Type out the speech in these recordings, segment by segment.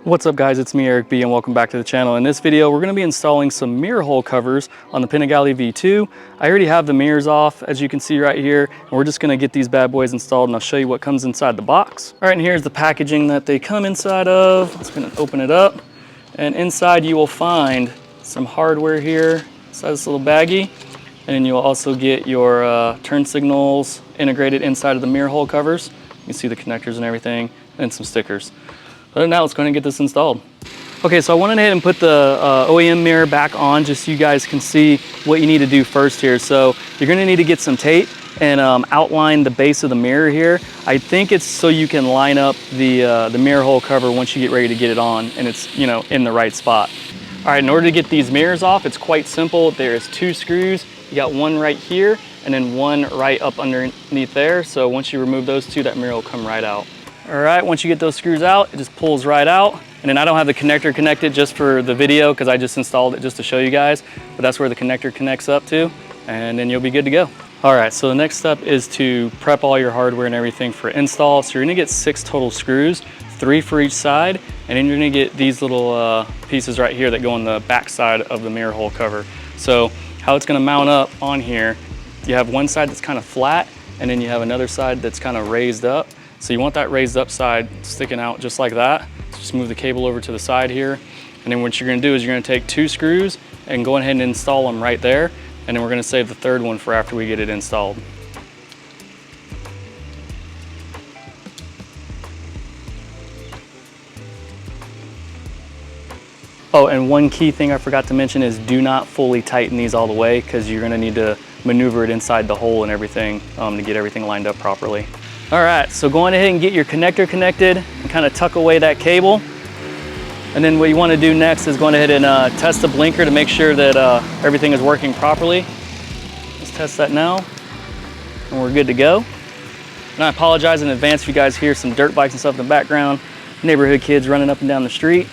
What's up guys, it's me Eric B and welcome back to the channel. In this video we're going to be installing some mirror hole covers on the Panigale V2. I already have the mirrors off as you can see right here, and we're just going to get these bad boys installed and I'll show you what comes inside the box. Alright, and here's the packaging that they come inside of. I'm just going to open it up, and inside you will find some hardware here inside this little baggie, and then you'll also get your turn signals integrated inside of the mirror hole covers. You can see the connectors and everything, and some stickers. But now let's go ahead and get this installed. Okay, so I went ahead and put the OEM mirror back on just so you guys can see what you need to do first here. So you're gonna need to get some tape and outline the base of the mirror here. I think it's so you can line up the mirror hole cover once you get ready to get it on and it's, you know, in the right spot. All right, in order to get these mirrors off, it's quite simple. There's 2 screws. You got one right here and then one right up underneath there. So once you remove those 2, that mirror will come right out. All right, once you get those screws out, it just pulls right out. And then I don't have the connector connected just for the video because I just installed it just to show you guys, but that's where the connector connects up to, and then you'll be good to go. All right, so the next step is to prep all your hardware and everything for install. So you're gonna get 6 total screws, 3 for each side, and then you're gonna get these little pieces right here that go on the back side of the mirror hole cover. So how it's gonna mount up on here, you have one side that's kind of flat, and then you have another side that's kind of raised up. So you want that raised up side sticking out just like that. So just move the cable over to the side here. And then what you're gonna do is you're gonna take 2 screws and go ahead and install them right there. And then we're gonna save the 3rd one for after we get it installed. Oh, and one key thing I forgot to mention is do not fully tighten these all the way because you're gonna need to maneuver it inside the hole and everything to get everything lined up properly. All right, so go on ahead and get your connector connected and kind of tuck away that cable. And then what you want to do next is go ahead and test the blinker to make sure that everything is working properly. Let's test that now, and we're good to go. And I apologize in advance if you guys hear some dirt bikes and stuff in the background, neighborhood kids running up and down the street.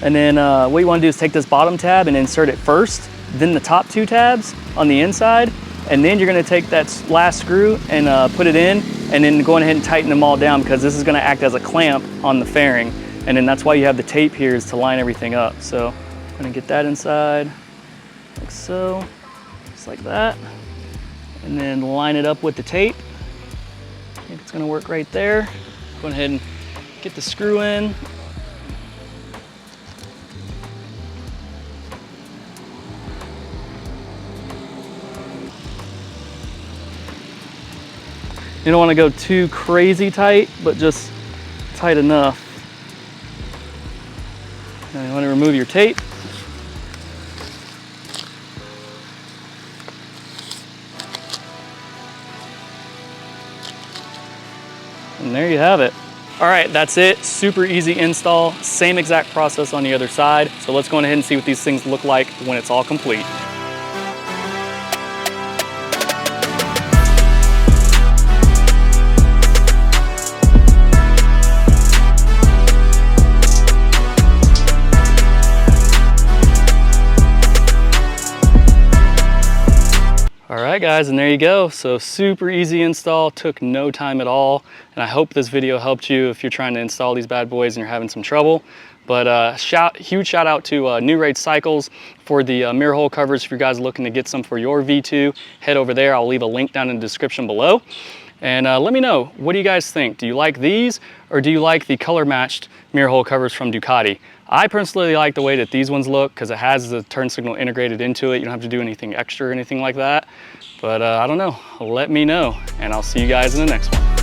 And then what you want to do is take this bottom tab and insert it first, then the top 2 tabs on the inside, and then you're going to take that last screw and put it in, and then go ahead and tighten them all down because this is going to act as a clamp on the fairing. And then that's why you have the tape here, is to line everything up. So I'm going to get that inside like so, just like that, and then line it up with the tape. I think it's going to work right there. Go ahead and get the screw in. You don't want to go too crazy tight, but just tight enough. Now you want to remove your tape. And there you have it. All right, that's it. Super easy install. Same exact process on the other side. So let's go ahead and see what these things look like when it's all complete. All right guys, and there you go. So super easy install, took no time at all. And I hope this video helped you if you're trying to install these bad boys and you're having some trouble. But huge shout out to New Rage Cycles for the mirror hole covers. If you guys are looking to get some for your V2, head over there. I'll leave a link down in the description below. And let me know, what do you guys think? Do you like these, or do you like the color matched mirror hole covers from Ducati? I personally like the way that these ones look because it has the turn signal integrated into it. You don't have to do anything extra or anything like that. But I don't know, let me know, and I'll see you guys in the next one.